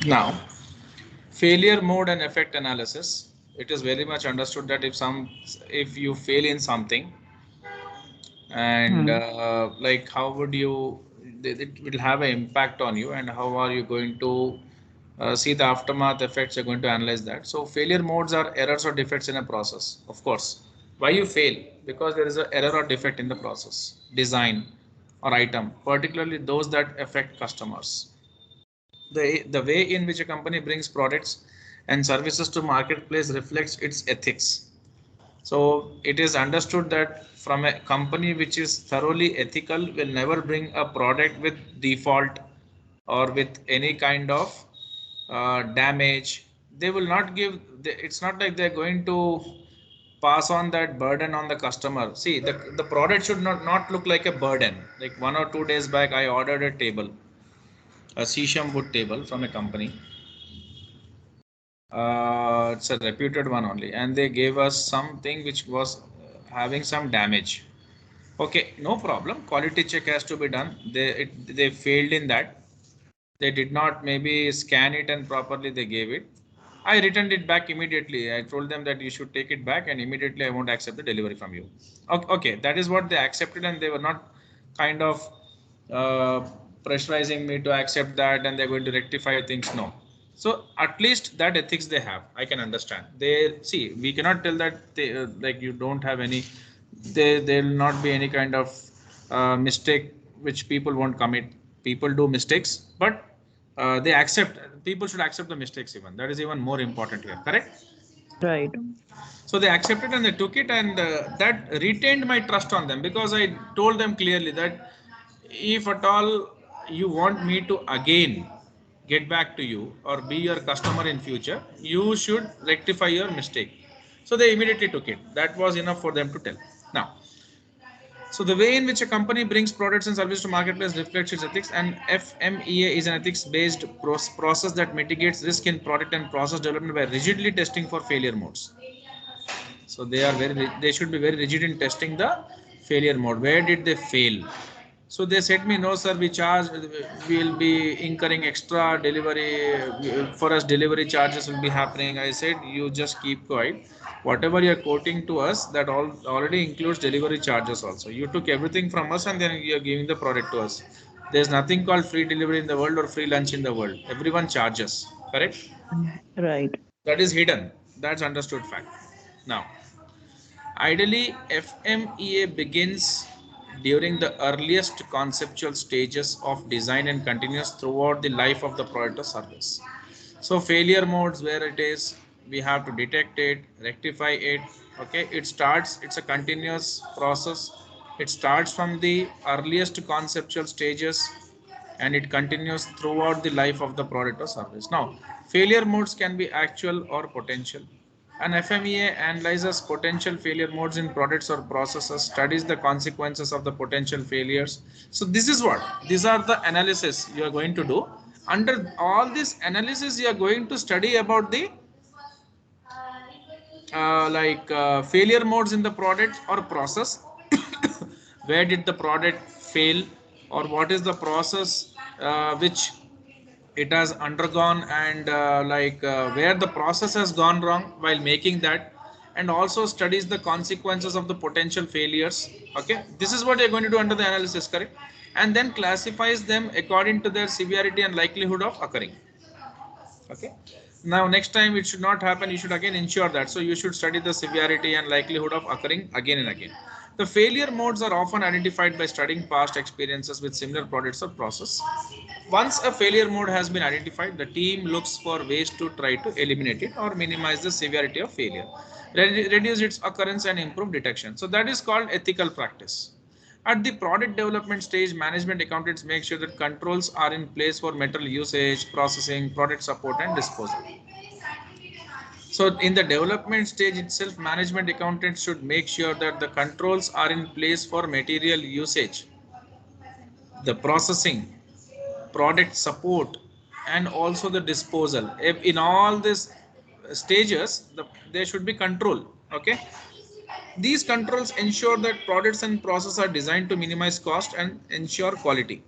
Now, failure mode and effect analysis. It is very much understood that if you fail in something, and Hmm. like how would you, it will have an impact on you, and how are you going to see the aftermath effects. You're going to analyze that. So failure modes are errors or defects in a process, of course. Why you fail? Because there is an error or defect in the process, design or item, particularly those that affect customers. The way in which a company brings products and services to marketplace reflects its ethics. So it is understood that from a company which is thoroughly ethical will never bring a product with default or with any kind of damage. They will not give. It's not like they're going to pass on that burden on the customer. See, the product should not look like a burden. Like 1 or 2 days back, I ordered a table, a Sesham wood table from a company. It's a reputed one only, and they gave us something which was having some damage. Okay, no problem. Quality check has to be done. They failed in that. They did not maybe scan it and properly they gave it. I returned it back immediately. I told them that you should take it back, and immediately I won't accept the delivery from you. Okay, that is what they accepted, and they were not kind of uh, pressurizing me to accept that, and they're going to rectify things. No. So at least that ethics they have, I can understand. They see, we cannot tell that they, like you don't have any. There'll not be any kind of mistake which people won't commit. People do mistakes, but they accept. People should accept the mistakes even. That is even more important here. Correct? Right. So they accepted and they took it, and that retained my trust on them, because I told them clearly that if at all you want me to again get back to you or be your customer in future, you should rectify your mistake. So they immediately took it. That was enough for them to tell. Now, so the way in which a company brings products and services to marketplace reflects its ethics, and FMEA is an ethics-based process that mitigates risk in product and process development by rigidly testing for failure modes. So they should be very rigid in testing the failure mode. Where did they fail? So they said me, no sir, we'll be incurring extra delivery for us. Delivery charges will be happening. I said, you just keep quiet. Whatever you're quoting to us, that already includes delivery charges also. You took everything from us and then you're giving the product to us. There's nothing called free delivery in the world or free lunch in the world. Everyone charges. Correct? Right. That is hidden. That's understood fact. Now, ideally, FMEA begins during the earliest conceptual stages of design and continues throughout the life of the product or service. So failure modes, where it is, we have to detect it, rectify it. Okay, it's a continuous process. It starts from the earliest conceptual stages and it continues throughout the life of the product or service. Now, failure modes can be actual or potential. An FMEA analyzes potential failure modes in products or processes, studies the consequences of the potential failures. So this is what, these are the analysis you are going to do. Under all this analysis, you are going to study about the failure modes in the product or process. Where did the product fail, or what is the process which it has undergone, and where the process has gone wrong while making that, and also studies the consequences of the potential failures. Okay, this is what you're going to do under the analysis. Correct? And then classifies them according to their severity and likelihood of occurring. Okay, now next time it should not happen, you should again ensure that. So you should study the severity and likelihood of occurring again and again. The failure modes are often identified by studying past experiences with similar products or process. Once a failure mode has been identified, the team looks for ways to try to eliminate it or minimize the severity of failure, reduce its occurrence and improve detection. So that is called ethical practice. At the product development stage, management accountants make sure that controls are in place for material usage, processing, product support, and disposal. So in the development stage itself, management accountants should make sure that the controls are in place for material usage, the processing, product support, and also the disposal. In all these stages, there should be control. Okay, these controls ensure that products and processes are designed to minimize cost and ensure quality,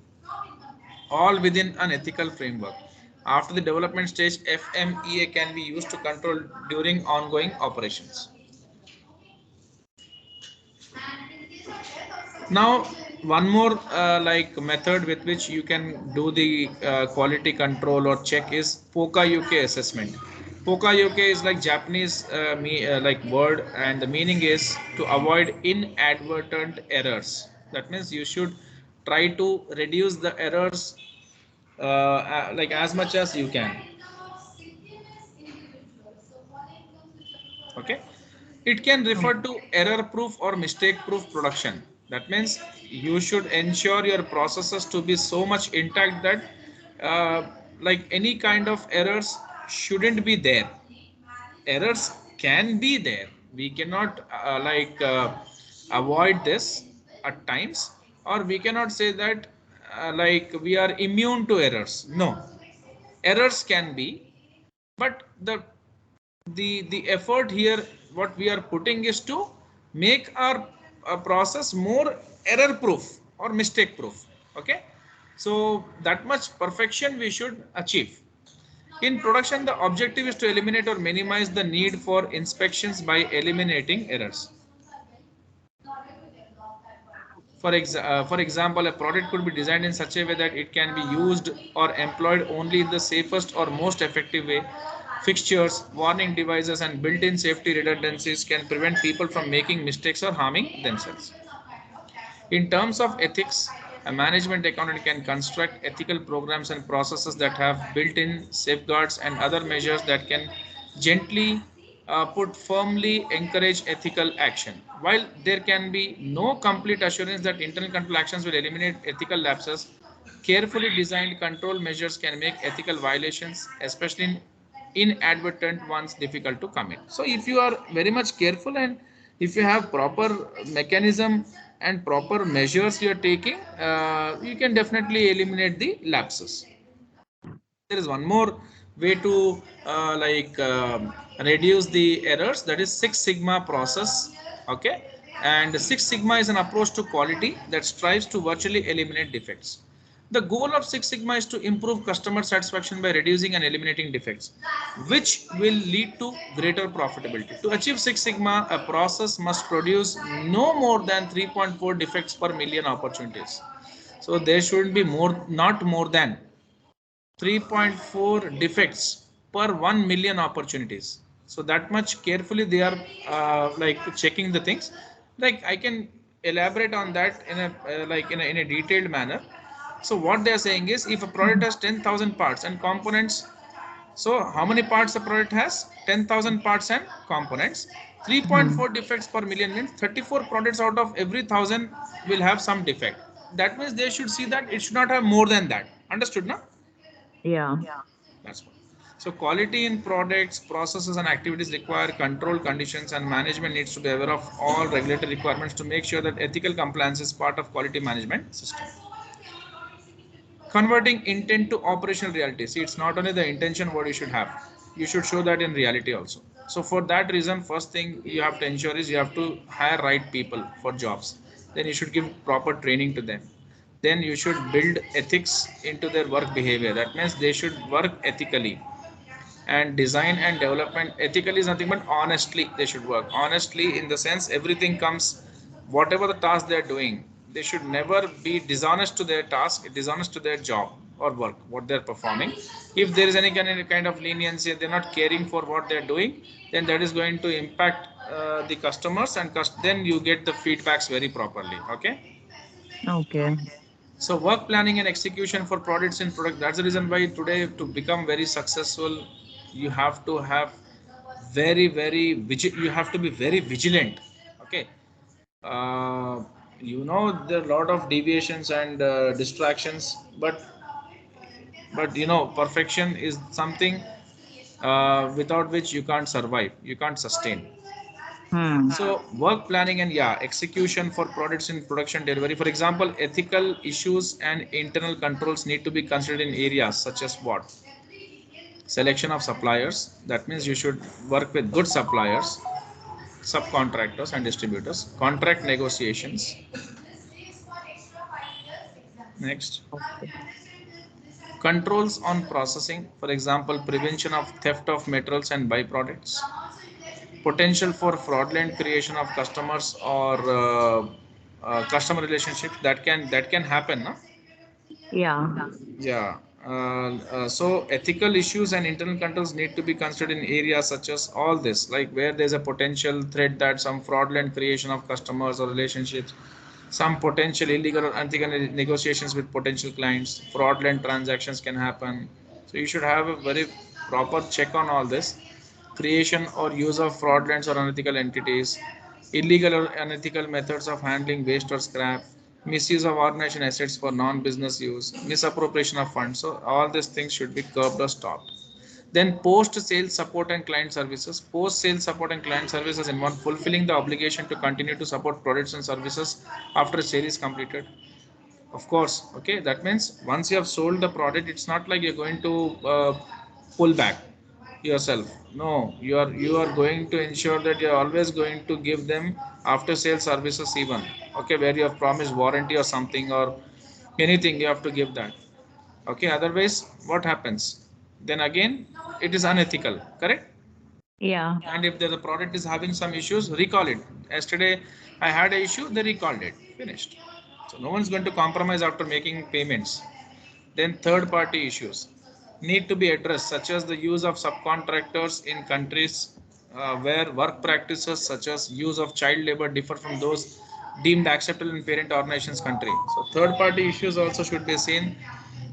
all within an ethical framework. After the development stage, FMEA can be used to control during ongoing operations. Now, one more like method with which you can do the quality control or check is POCA UK assessment. POCA UK is like Japanese like word, and the meaning is to avoid inadvertent errors. That means you should try to reduce the errors like as much as you can. Okay, it can refer to error proof or mistake proof production. That means you should ensure your processes to be so much intact that like any kind of errors shouldn't be there. Errors can be there, we cannot avoid this at times, or we cannot say that like we are immune to errors. No, errors can be, but the effort here what we are putting is to make our process more error proof or mistake proof. Okay, so that much perfection we should achieve. In production, the objective is to eliminate or minimize the need for inspections by eliminating errors. For example, a product could be designed in such a way that it can be used or employed only in the safest or most effective way. Fixtures, warning devices, and built-in safety redundancies can prevent people from making mistakes or harming themselves. In terms of ethics, a management accountant can construct ethical programs and processes that have built-in safeguards and other measures that can gently put firmly encourage ethical action. While there can be no complete assurance that internal control actions will eliminate ethical lapses, carefully designed control measures can make ethical violations, especially inadvertent ones, difficult to commit. So if you are very much careful and if you have proper mechanism and proper measures you are taking, you can definitely eliminate the lapses. There is one more way to reduce the errors, that is Six Sigma process. Okay, and Six Sigma is an approach to quality that strives to virtually eliminate defects. The goal of Six Sigma is to improve customer satisfaction by reducing and eliminating defects, which will lead to greater profitability. To achieve Six Sigma, a process must produce no more than 3.4 defects per million opportunities. So there should be more, not more than 3.4 defects per 1 million opportunities. So that much carefully they are checking the things. Like I can elaborate on that in a in a detailed manner. So what they are saying is, if a product has 10,000 parts and components, so how many parts the product has? 10,000 parts and components. 3.4 defects per million means 34 products out of every 1,000 will have some defect. That means they should see that it should not have more than that. Understood, na? Yeah. That's what. So quality in products, processes, and activities require control conditions, and management needs to be aware of all regulatory requirements to make sure that ethical compliance is part of quality management system. Converting intent to operational reality. See, it's not only the intention what you should have, you should show that in reality also. So for that reason, first thing you have to ensure is you have to hire right people for jobs. Then you should give proper training to them. Then you should build ethics into their work behavior. That means they should work ethically. And design and development, ethically is nothing but honestly they should work. Honestly in the sense everything comes, whatever the task they are doing, they should never be dishonest to their task, dishonest to their job or work what they are performing. If there is any kind of leniency, they're not caring for what they're doing, then that is going to impact the customers, and then you get the feedbacks very properly. Okay, Okay. so work planning and execution for products in product. That's the reason why today to become very successful, you have to have you have to be very vigilant. Okay, you know there are a lot of deviations and distractions, but you know perfection is something without which you can't survive, you can't sustain. Hmm. So work planning and yeah, execution for products in production delivery. For example, ethical issues and internal controls need to be considered in areas such as what? Selection of suppliers. That means you should work with good suppliers, subcontractors and distributors. Contract negotiations. Next. Okay. Controls on processing, for example, prevention of theft of materials and byproducts, potential for fraudulent creation of customers or customer relationships that can happen, no? Yeah. Yeah. So ethical issues and internal controls need to be considered in areas such as all this, like where there's a potential threat that some fraudulent creation of customers or relationships, some potential illegal or unethical negotiations with potential clients, fraudulent transactions can happen. So you should have a very proper check on all this. Creation or use of fraudulent or unethical entities, illegal or unethical methods of handling waste or scrap, misuse of organization assets for non-business use, misappropriation of funds. So all these things should be curbed or stopped. Then post-sales support and client services. Post-sales support and client services involve fulfilling the obligation to continue to support products and services after a sale is completed. Of course, okay. That means once you have sold the product, it's not like you're going to pull back yourself. No, you are going to ensure that you're always going to give them after sale services even. Okay, where you have promised warranty or something or anything, you have to give that. Okay, otherwise, what happens? Then again, it is unethical, correct? Yeah. And if the product is having some issues, recall it. Yesterday, I had a issue, they recalled it. Finished. So no one's going to compromise after making payments. Then third party issues need to be addressed, such as the use of subcontractors in countries where work practices such as use of child labor differ from those deemed acceptable in parent organization's country. So third party issues also should be seen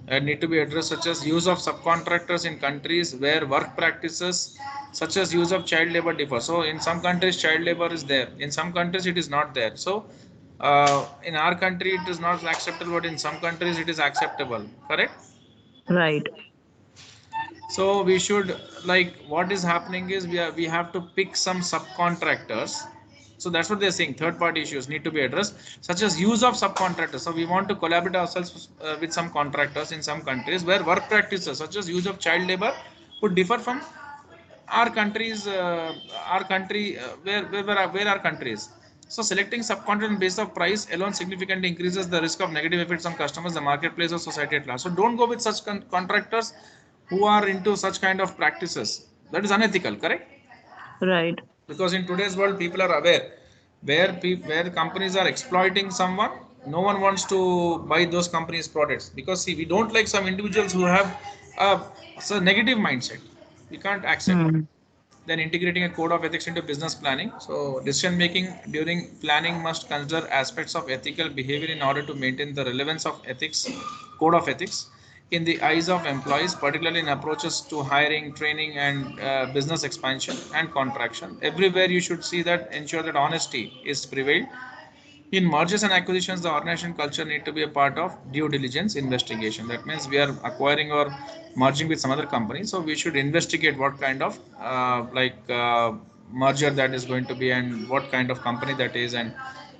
and need to be addressed, such as use of subcontractors in countries where work practices such as use of child labor differ. So in some countries child labor is there, in some countries it is not there. So in our country it is not acceptable, but in some countries it is acceptable, correct? Right. So we should, like, what is happening is we have to pick some subcontractors. So that's what they're saying. Third party issues need to be addressed, such as use of subcontractors. So we want to collaborate ourselves with some contractors in some countries where work practices such as use of child labor would differ from our countries, our country, where our country is. So selecting subcontract based on price alone significantly increases the risk of negative effects on customers, the marketplace, or society at large. So don't go with such contractors who are into such kind of practices. That is unethical, correct? Right. Because in today's world people are aware where where companies are exploiting someone. No one wants to buy those companies products, because see, we don't like some individuals who have a, a negative mindset. We can't accept. Hmm. Then integrating a code of ethics into business planning. So decision making during planning must consider aspects of ethical behavior in order to maintain the relevance of ethics, code of ethics in the eyes of employees, particularly in approaches to hiring, training, and business expansion and contraction. Everywhere you should see that, ensure that honesty is prevailed. In mergers and acquisitions, the organization culture need to be a part of due diligence investigation. That means we are acquiring or merging with some other company, so we should investigate what kind of merger that is going to be and what kind of company that is and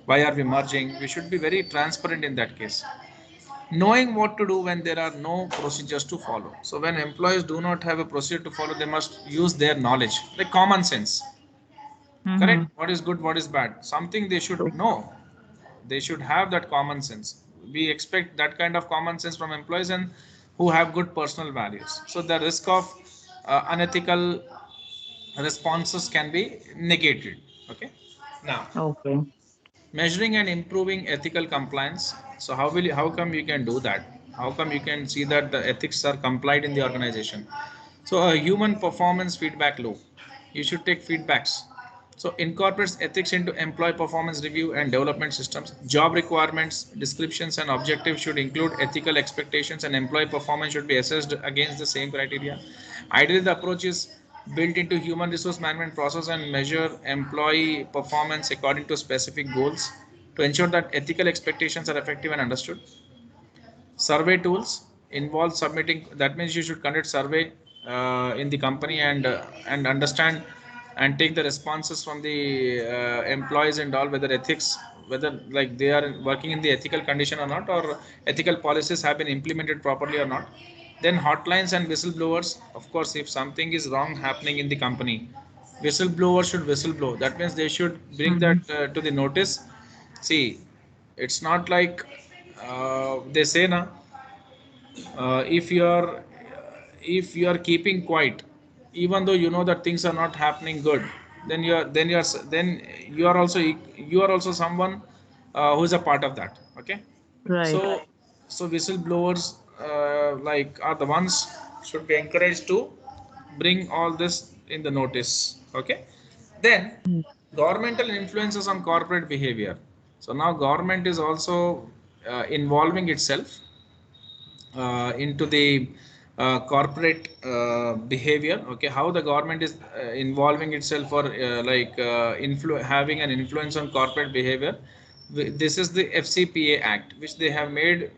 why are we merging. We should be very transparent in that case. Knowing what to do when there are no procedures to follow. So when employees do not have a procedure to follow, they must use their knowledge, like common sense. Mm-hmm. Correct? What is good, what is bad? Something they should know. They should have that common sense. We expect that kind of common sense from employees and who have good personal values. So the risk of unethical responses can be negated. Okay. Now, Okay. measuring and improving ethical compliance. So how come you can do that? How come you can see that the ethics are complied in the organization? So a human performance feedback loop. You should take feedbacks. So incorporates ethics into employee performance review and development systems. Job requirements, descriptions, and objectives should include ethical expectations, and employee performance should be assessed against the same criteria. Ideally, the approach is built into human resource management process and measure employee performance according to specific goals to ensure that ethical expectations are effective and understood. Survey tools involve submitting. That means you should conduct survey in the company and understand and take the responses from the employees and all, whether ethics, whether like they are working in the ethical condition or not, or ethical policies have been implemented properly or not. Then hotlines and whistleblowers. Of course, if something is wrong happening in the company, whistleblowers should whistleblow. That means they should bring that Mm-hmm. to the notice. See, it's not like they say na, If you are keeping quiet, even though you know that things are not happening good, then you are also someone who is a part of that. Okay, Right. so whistleblowers are the ones should be encouraged to bring all this in the notice. Okay, then Mm. governmental influences on corporate behavior. So now government is also involving itself into the corporate behavior. Okay, how the government is involving itself or having an influence on corporate behavior. This is the FCPA Act, which they have made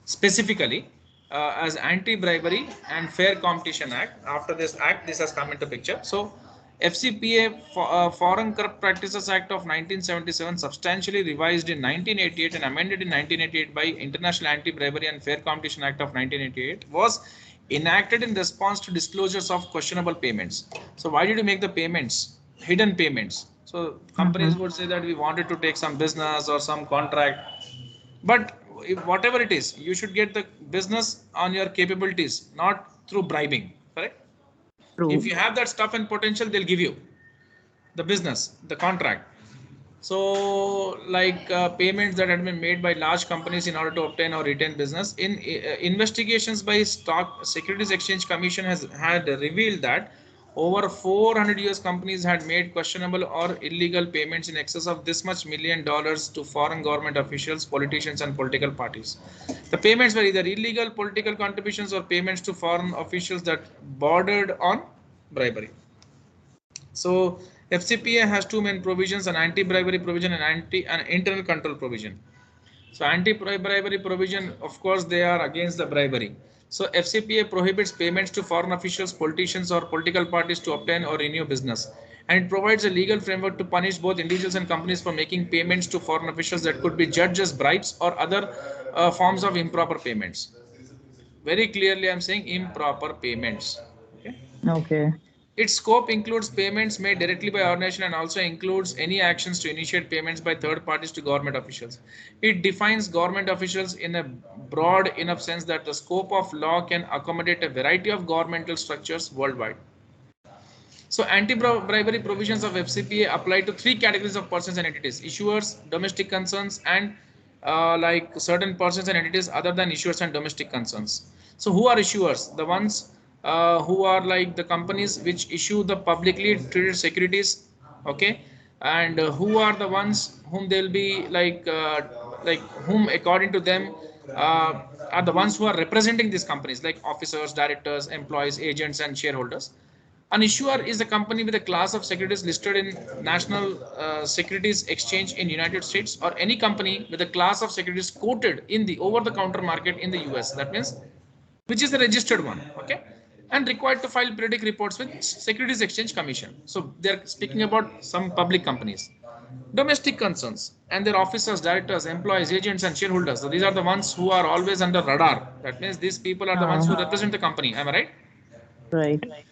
specifically as Anti-Bribery and Fair Competition Act. After this act, this has come into picture. So FCPA, Foreign Corrupt Practices Act of 1977, substantially revised in 1988 and amended in 1988 by International Anti-Bribery and Fair Competition Act of 1988, was enacted in response to disclosures of questionable payments. So why did you make the payments? Hidden payments. So companies would say that we wanted to take some business or some contract, but if whatever it is, you should get the business on your capabilities, not through bribing. Correct? If True. you have that stuff and potential, they'll give you the business, the contract. So, payments that had been made by large companies in order to obtain or retain business. In investigations by Stock Securities Exchange Commission has had revealed that over 400 US companies had made questionable or illegal payments in excess of this much $1 million to foreign government officials, politicians, and political parties. The payments were either illegal political contributions or payments to foreign officials that bordered on bribery. So FCPA has two main provisions: an anti-bribery provision and an internal control provision. So anti-bribery provision, of course, they are against the bribery. So FCPA prohibits payments to foreign officials, politicians, or political parties to obtain or renew business. And it provides a legal framework to punish both individuals and companies for making payments to foreign officials that could be judged as bribes or other forms of improper payments. Very clearly, I'm saying improper payments. Okay. Okay. Its scope includes payments made directly by organization and also includes any actions to initiate payments by third parties to government officials. It defines government officials in a broad enough sense that the scope of law can accommodate a variety of governmental structures worldwide. So anti-bribery provisions of FCPA apply to three categories of persons and entities: issuers, domestic concerns, and certain persons and entities other than issuers and domestic concerns. So who are issuers? The ones who are like the companies which issue the publicly traded securities. Okay, and who are the ones whom they'll be whom according to them are the ones who are representing these companies, like officers, directors, employees, agents, and shareholders. An issuer is a company with a class of securities listed in National Securities Exchange in United States, or any company with a class of securities quoted in the over-the-counter market in the US. That means which is the registered one. Okay, and required to file periodic reports with Securities Exchange Commission. So they're speaking about some public companies. Domestic concerns and their officers, directors, employees, agents, and shareholders. So these are the ones who are always under radar. That means these people are the ones who represent the company. Am I right? Right.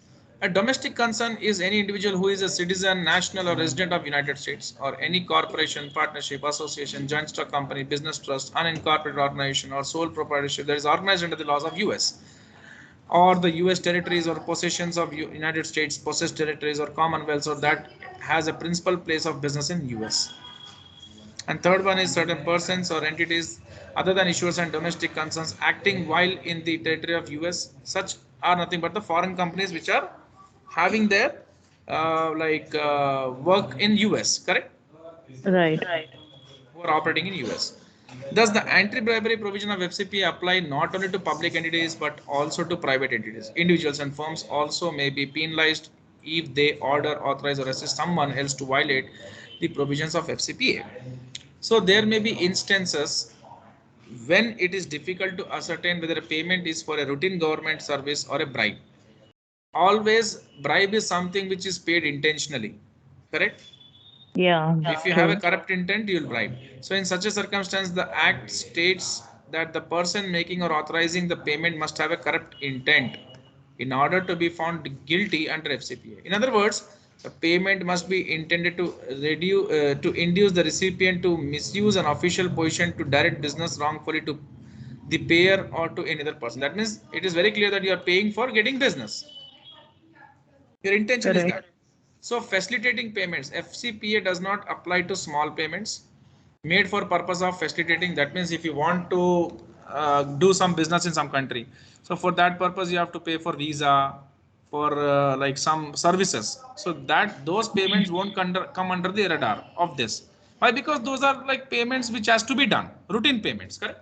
A domestic concern is any individual who is a citizen, national, or resident of United States, or any corporation, partnership, association, joint stock company, business trust, unincorporated organization, or sole proprietorship that is organized under the laws of US, or the US territories or possessions of United States, possessed territories or commonwealths, or that has a principal place of business in US. And third one is certain persons or entities other than issuers and domestic concerns acting while in the territory of US. Such are nothing but the foreign companies which are having their work in US. Correct? Right. Who are operating in US. Thus, the anti-bribery provision of FCPA apply not only to public entities but also to private entities. Individuals and firms also may be penalized if they order, authorize, or assist someone else to violate the provisions of FCPA. So there may be instances when it is difficult to ascertain whether a payment is for a routine government service or a bribe. Always bribe is something which is paid intentionally. Correct? Yeah. If you have a True. corrupt intent, you will bribe. So in such a circumstance, the act states that the person making or authorizing the payment must have a corrupt intent in order to be found guilty under FCPA. In other words, the payment must be intended to induce the recipient to misuse an official position to direct business wrongfully to the payer or to any other person. That means it is very clear that you are paying for getting business. Your intention is that. So facilitating payments, FCPA does not apply to small payments made for purpose of facilitating. That means if you want to do some business in some country, so for that purpose you have to pay for visa, for like some services. So that those payments won't come under the radar of this. Why? Because those are like payments which has to be done, routine payments, correct?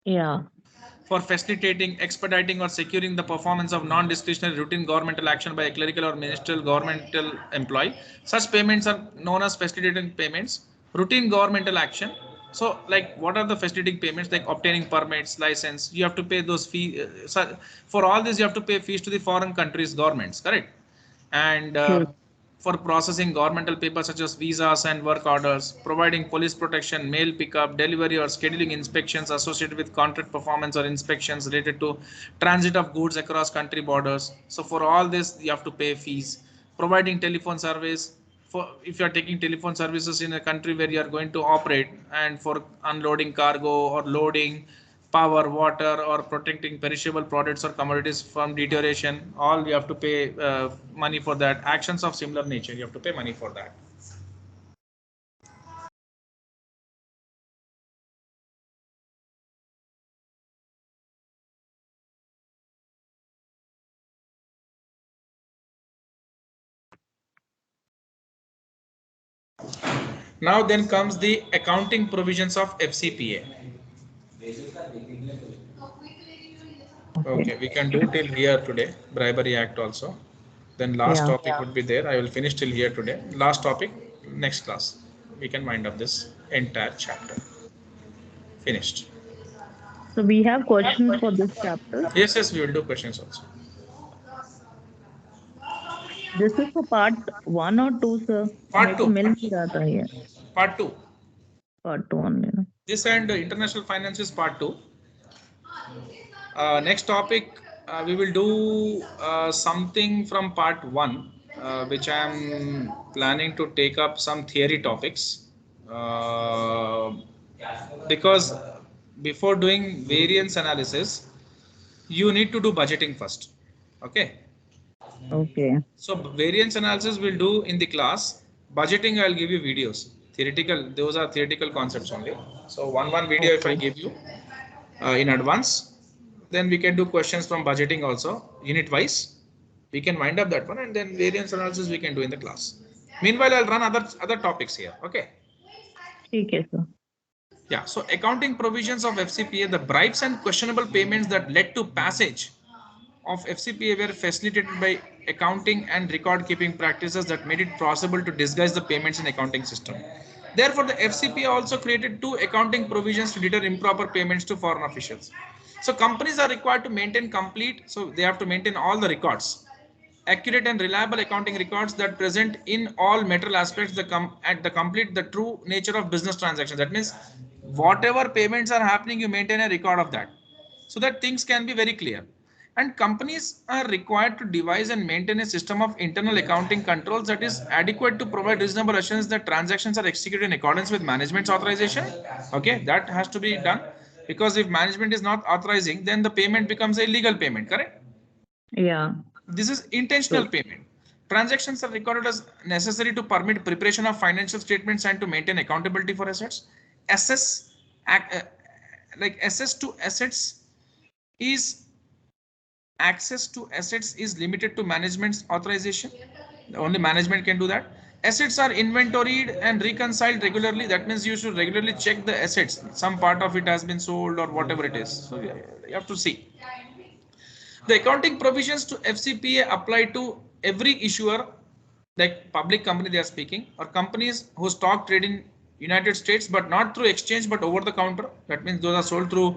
Yeah. For facilitating, expediting, or securing the performance of non-discretionary routine governmental action by a clerical or ministerial governmental employee. Such payments are known as facilitating payments. Routine governmental action. So, like, what are the facilitating payments? Like obtaining permits, license. You have to pay those fees. For all this, you have to pay fees to the foreign countries' governments, correct? And True. for processing governmental papers such as visas and work orders, providing police protection, mail pickup, delivery, or scheduling inspections associated with contract performance or inspections related to transit of goods across country borders. So for all this, you have to pay fees. Providing telephone service, for if you are taking telephone services in a country where you are going to operate, and for unloading cargo or loading power, water, or protecting perishable products or commodities from deterioration, all you have to pay money for that. Actions of similar nature, you have to pay money for that. Now then comes the accounting provisions of FCPA. Okay, we can do till here today, Bribery Act also. Then last Yeah. topic would be there. I will finish till here today. Last topic, next class. We can wind up this entire chapter. Finished. So we have questions for this chapter. Yes, yes, we will do questions also. This is for part 1 or 2, sir? Part मेरे को 2. मिल नहीं रहा था ये. Part 2. Part 2 only, no? This and international finance is part 2. Next topic, we will do something from part 1, which I am planning to take up some theory topics. Because before doing variance analysis, you need to do budgeting first. Okay. Okay. So variance analysis we'll do in the class. Budgeting I'll give you videos. Theoretical, those are theoretical concepts only. So one video if I give you in advance, then we can do questions from budgeting also unit wise. We can wind up that one, and then variance analysis we can do in the class. Meanwhile, I'll run other topics here. Okay. ठीक है, sir. Yeah. So accounting provisions of FCPA, the bribes and questionable payments that led to passage of FCPA were facilitated by accounting and record keeping practices that made it possible to disguise the payments in accounting system. Therefore, the FCPA also created 2 accounting provisions to deter improper payments to foreign officials. So companies are required to maintain so they have to maintain all the records, accurate and reliable accounting records that present in all material aspects the complete the true nature of business transactions. That means whatever payments are happening, you maintain a record of that, so that things can be very clear. And companies are required to devise and maintain a system of internal accounting controls that is adequate to provide reasonable assurance that transactions are executed in accordance with management's authorization. Okay, that has to be done, because if management is not authorizing, then the payment becomes a illegal payment, correct? Yeah. This is intentional payment. Transactions are recorded as necessary to permit preparation of financial statements and to maintain accountability for assets. Access to assets is limited to management's authorization. Only management can do that. Assets are inventoried and reconciled regularly. That means you should regularly check the assets. Some part of it has been sold or whatever it is. So you have to see. The accounting provisions to FCPA apply to every issuer, like public company they are speaking, or companies who stock trade in United States but not through exchange but over the counter. That means those are sold through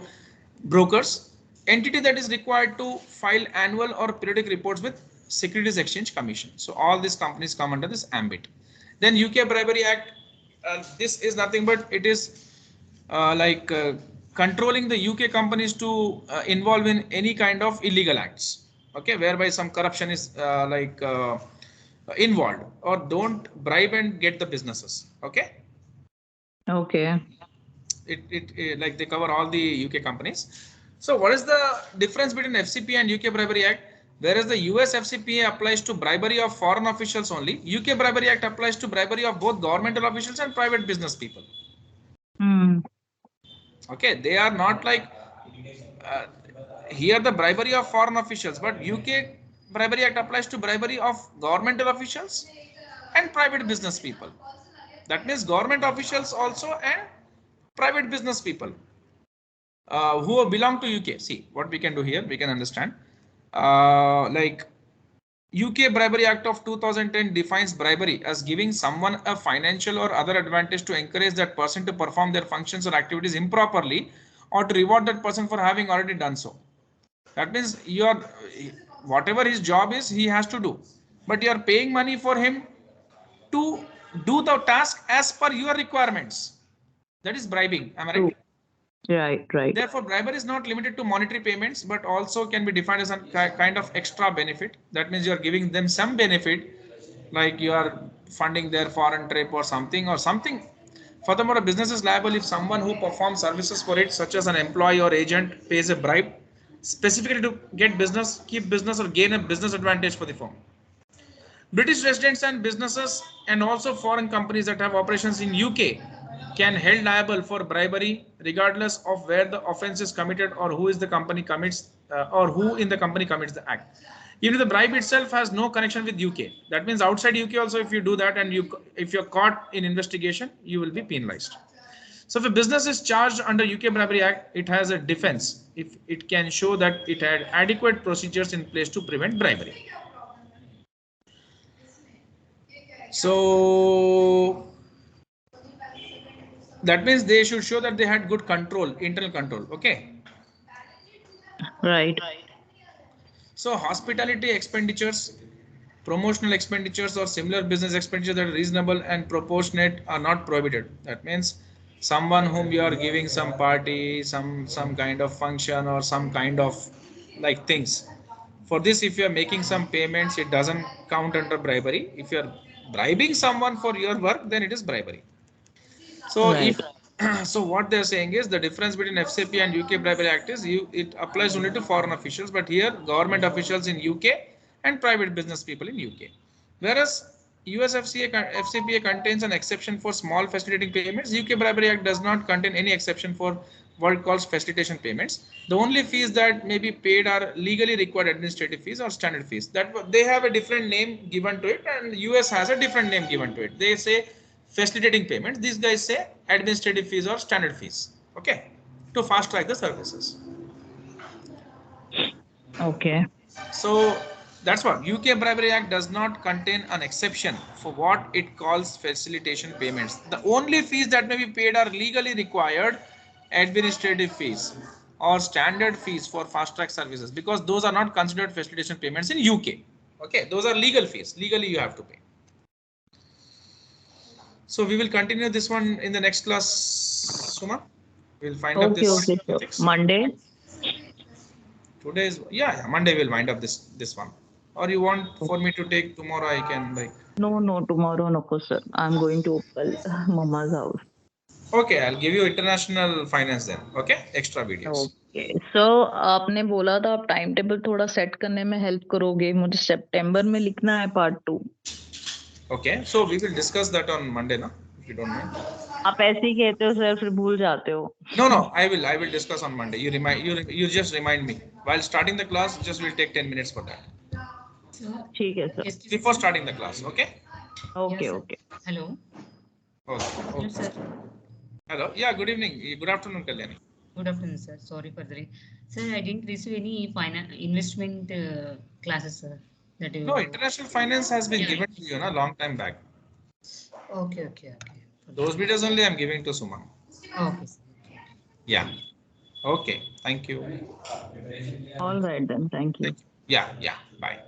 brokers. Entity that is required to file annual or periodic reports with Securities Exchange Commission. So all these companies come under this ambit. Then UK Bribery Act. This is nothing but it is controlling the UK companies to involve in any kind of illegal acts, okay, whereby some corruption is involved, or don't bribe and get the businesses. Okay. Okay. like they cover all the UK companies. So what is the difference between FCPA and UK Bribery Act? Whereas the US FCPA applies to bribery of foreign officials only, UK Bribery Act applies to bribery of both governmental officials and private business people. Okay, they are not like uh, here the bribery of foreign officials, but UK Bribery Act applies to bribery of governmental officials and private business people. That means government officials also and private business people who belong to UK. See what we can do here. We can understand like UK Bribery Act of 2010 defines bribery as giving someone a financial or other advantage to encourage that person to perform their functions or activities improperly, or to reward that person for having already done so. That means you are, whatever his job is, he has to do, but you are paying money for him to do the task as per your requirements. That is bribing. Am I right? Right. Therefore, bribery is not limited to monetary payments, but also can be defined as a kind of extra benefit. That means you are giving them some benefit, like you are funding their foreign trip or something. Furthermore, a business is liable if someone who performs services for it, such as an employee or agent, pays a bribe specifically to get business, keep business, or gain a business advantage for the firm. British residents and businesses and also foreign companies that have operations in UK can held liable for bribery regardless of where the offence is committed or who is the company commits or who in the company commits the act. Even the bribe itself has no connection with UK. That means outside UK also, if you do that and if you're caught in investigation, you will be penalized. So if a business is charged under UK Bribery Act, it has a defense if it can show that it had adequate procedures in place to prevent bribery. So that means they should show that they had good control, internal control. Okay. Right. So hospitality expenditures, promotional expenditures, or similar business expenditures that are reasonable and proportionate are not prohibited. That means someone whom you are giving some party, some kind of function or some kind of like things. For this, if you are making some payments, it doesn't count under bribery. If you are bribing someone for your work, then it is bribery. So Right. if so, what they're saying is the difference between FCP and UK Bribery Act is it applies only to foreign officials, but here government officials in UK and private business people in UK. Whereas US FCPA contains an exception for small facilitating payments. UK Bribery Act does not contain any exception for what it calls facilitation payments. The only fees that may be paid are legally required administrative fees or standard fees. That they have a different name given to it, and US has a different name given to it. They say facilitating payments. These guys say administrative fees or standard fees. Okay, to fast track the services. Okay. So that's what UK Bribery Act does not contain an exception for what it calls facilitation payments. The only fees that may be paid are legally required administrative fees or standard fees for fast track services, because those are not considered facilitation payments in UK. Okay, those are legal fees. Legally you have to pay. So we will continue this one in the next class, Suma. We'll find up this. Okay. Monday. Today is Monday. We'll wind up this one. Or you want for me to take tomorrow? I can like. No, tomorrow no, sir. I'm going to Mama's house. Okay, I'll give you international finance then. Okay, extra videos. Okay. So आपने बोला था आप time table थोड़ा set करने में help करोगे, मुझे सितंबर में लिखना है part 2. Okay, so we will discuss that on Monday, na, if you don't mind. आप ऐसे ही कहते हो सर, फिर भूल जाते हो. No, I will discuss on Monday. You just remind me while starting the class. Just will take 10 minutes for that. ठीक है sir. Before starting the class, okay? Okay. Hello. Okay. Yes, sir. Hello. Yeah. Good evening. Good afternoon, Kalyani. Good afternoon, sir. Sorry for the delay. Sir, I didn't receive any investment classes, sir. That you. No, international finance has been given to you, long time back. Okay. Those videos only I'm giving to Suma. Okay, sir. Yeah. Okay. Thank you. All right then. Thank you. Yeah. Bye.